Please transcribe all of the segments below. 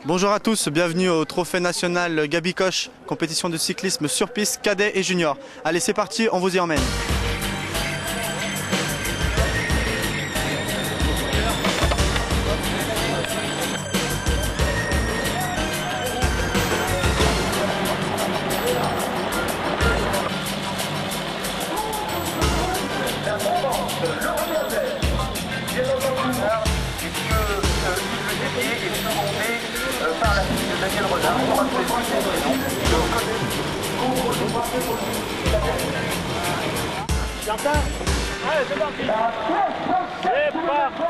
Bonjour à tous, bienvenue au Trophée national Gabi Koch, compétition de cyclisme sur piste, cadet et junior. Allez, c'est parti, on vous y emmène. Allez, c'est parti. C'est parti.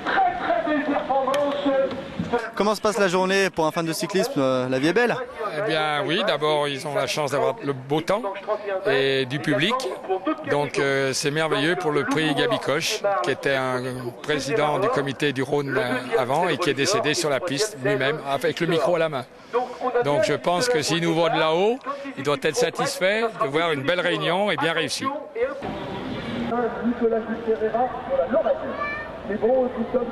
Très belle performance. Comment se passe la journée pour un fan de cyclisme? La vie est belle? Eh bien oui, d'abord ils ont la chance d'avoir le beau temps et du public. Donc c'est merveilleux pour le prix Gabi Koch, qui était un président du comité du Rhône avant et qui est décédé sur la piste lui-même avec le micro à la main. Donc je pense que s'il nous voit de là-haut, il doit être satisfait de voir une belle réunion et bien réussie. Nicolas Ferreira pour la Lorraine. C'est bon, Christophe.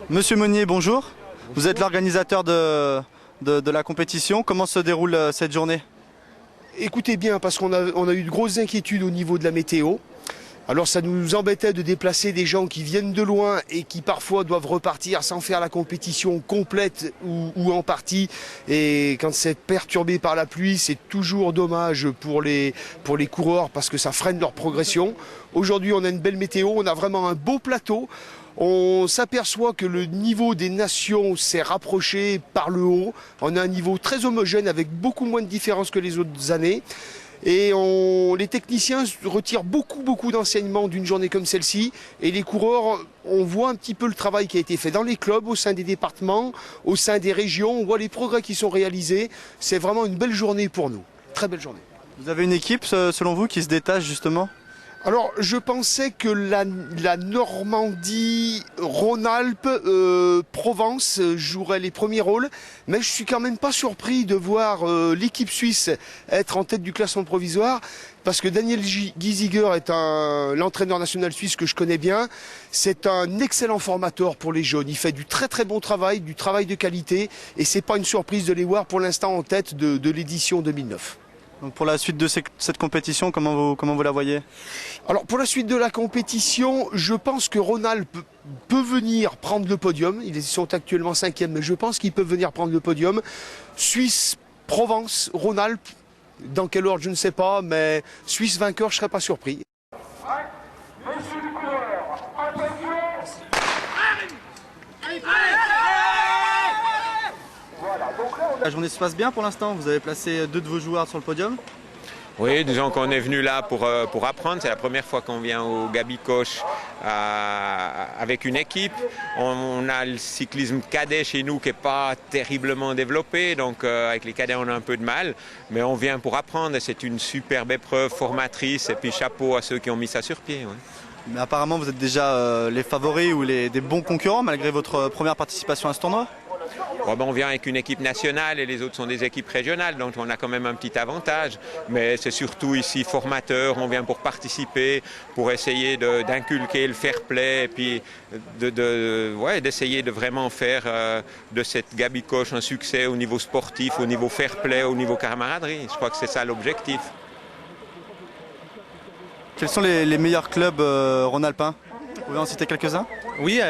Monsieur Monnier, bonjour. Vous êtes l'organisateur de la compétition. Comment se déroule cette journée? Écoutez bien, parce qu'on a eu de grosses inquiétudes au niveau de la météo. Alors ça nous embêtait de déplacer des gens qui viennent de loin et qui parfois doivent repartir sans faire la compétition complète ou en partie. Et quand c'est perturbé par la pluie, c'est toujours dommage pour les coureurs parce que ça freine leur progression. Aujourd'hui, on a une belle météo, on a vraiment un beau plateau. On s'aperçoit que le niveau des nations s'est rapproché par le haut. On a un niveau très homogène avec beaucoup moins de différences que les autres années. Et les techniciens retirent beaucoup d'enseignements d'une journée comme celle-ci. Et les coureurs, on voit un petit peu le travail qui a été fait dans les clubs, au sein des départements, au sein des régions. On voit les progrès qui sont réalisés. C'est vraiment une belle journée pour nous. Très belle journée. Vous avez une équipe, selon vous, qui se détache justement? Alors, je pensais que la Normandie, Rhône-Alpes, Provence joueraient les premiers rôles, mais je suis quand même pas surpris de voir l'équipe suisse être en tête du classement provisoire, parce que Daniel Giesiger est l'entraîneur national suisse que je connais bien. C'est un excellent formateur pour les jeunes. Il fait du très bon travail, du travail de qualité, et c'est pas une surprise de les voir pour l'instant en tête de l'édition 2009. Donc pour la suite de cette compétition, comment vous la voyez? Alors pour la suite de la compétition, je pense que Rhône-Alpes peut venir prendre le podium. Ils sont actuellement 5e, mais je pense qu'ils peuvent venir prendre le podium. Suisse, Provence, Rhône-Alpes, dans quel ordre je ne sais pas, mais Suisse vainqueur, je ne serais pas surpris. Monsieur le coureur, attention. La journée se passe bien pour l'instant? Vous avez placé 2 de vos joueurs sur le podium? Oui, disons qu'on est venu là pour apprendre. C'est la première fois qu'on vient au Gabi Koch avec une équipe. On a le cyclisme cadet chez nous qui n'est pas terriblement développé, donc avec les cadets on a un peu de mal. Mais on vient pour apprendre et c'est une superbe épreuve formatrice et puis chapeau à ceux qui ont mis ça sur pied. Ouais. Mais apparemment vous êtes déjà les favoris ou des bons concurrents malgré votre première participation à ce tournoi? Oh ben on vient avec une équipe nationale et les autres sont des équipes régionales, donc on a quand même un petit avantage. Mais c'est surtout ici formateur, on vient pour participer, pour essayer d'inculquer le fair play et puis d'essayer de vraiment faire de cette Gabi Koch un succès au niveau sportif, au niveau fair play, au niveau camaraderie. Je crois que c'est ça l'objectif. Quels sont les meilleurs clubs rhône-alpins? Vous pouvez en citer quelques-uns? Oui,